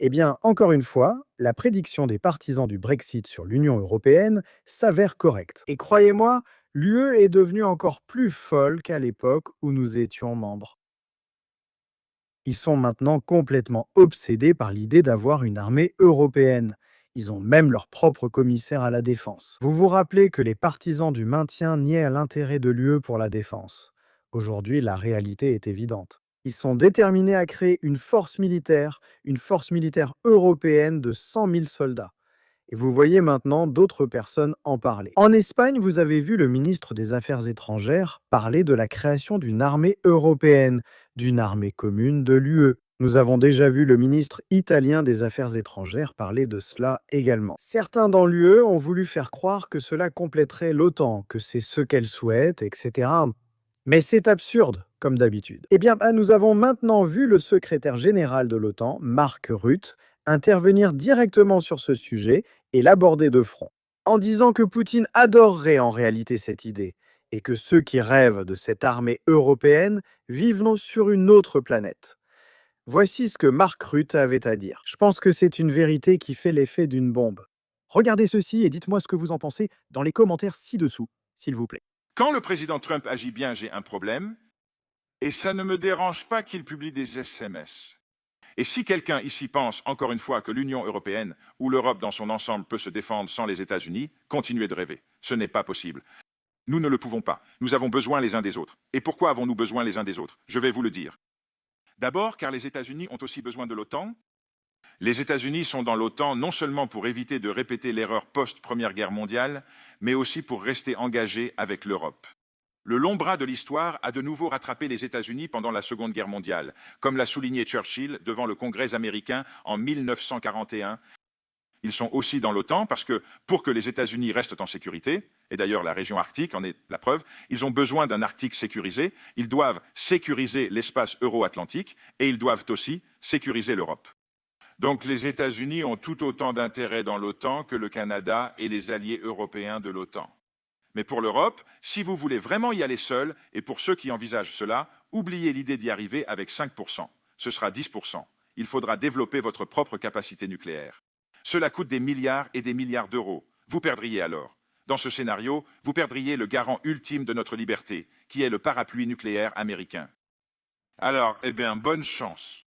Eh bien, encore une fois, la prédiction des partisans du Brexit sur l'Union européenne s'avère correcte. Et croyez-moi, l'UE est devenue encore plus folle qu'à l'époque où nous étions membres. Ils sont maintenant complètement obsédés par l'idée d'avoir une armée européenne. Ils ont même leur propre commissaire à la défense. Vous vous rappelez que les partisans du maintien niaient l'intérêt de l'UE pour la défense. Aujourd'hui, la réalité est évidente. Ils sont déterminés à créer une force militaire européenne de 100 000 soldats. Et vous voyez maintenant d'autres personnes en parler. En Espagne, vous avez vu le ministre des Affaires étrangères parler de la création d'une armée européenne, d'une armée commune de l'UE. Nous avons déjà vu le ministre italien des Affaires étrangères parler de cela également. Certains dans l'UE ont voulu faire croire que cela compléterait l'OTAN, que c'est ce qu'elle souhaite, etc. Mais c'est absurde, comme d'habitude. Eh bien, nous avons maintenant vu le secrétaire général de l'OTAN, Mark Rutte, intervenir directement sur ce sujet et l'aborder de front, en disant que Poutine adorerait en réalité cette idée, et que ceux qui rêvent de cette armée européenne vivent sur une autre planète. Voici ce que Mark Rutte avait à dire. Je pense que c'est une vérité qui fait l'effet d'une bombe. Regardez ceci et dites-moi ce que vous en pensez dans les commentaires ci-dessous, s'il vous plaît. Quand le président Trump agit bien, j'ai un problème, et ça ne me dérange pas qu'il publie des SMS. Et si quelqu'un ici pense, encore une fois, que l'Union européenne ou l'Europe dans son ensemble peut se défendre sans les États-Unis, continuez de rêver. Ce n'est pas possible. Nous ne le pouvons pas. Nous avons besoin les uns des autres. Et pourquoi avons-nous besoin les uns des autres? Je vais vous le dire. D'abord, car les États-Unis ont aussi besoin de l'OTAN. Les États-Unis sont dans l'OTAN non seulement pour éviter de répéter l'erreur post-Première Guerre mondiale, mais aussi pour rester engagés avec l'Europe. Le long bras de l'histoire a de nouveau rattrapé les États-Unis pendant la Seconde Guerre mondiale, comme l'a souligné Churchill devant le Congrès américain en 1941. Ils sont aussi dans l'OTAN parce que pour que les États-Unis restent en sécurité, et d'ailleurs la région arctique en est la preuve, ils ont besoin d'un Arctique sécurisé, ils doivent sécuriser l'espace euro-atlantique et ils doivent aussi sécuriser l'Europe. Donc les États-Unis ont tout autant d'intérêt dans l'OTAN que le Canada et les alliés européens de l'OTAN. Mais pour l'Europe, si vous voulez vraiment y aller seul, et pour ceux qui envisagent cela, oubliez l'idée d'y arriver avec 5%. Ce sera 10%. Il faudra développer votre propre capacité nucléaire. Cela coûte des milliards et des milliards d'euros. Vous perdriez alors. Dans ce scénario, vous perdriez le garant ultime de notre liberté, qui est le parapluie nucléaire américain. Alors, bonne chance.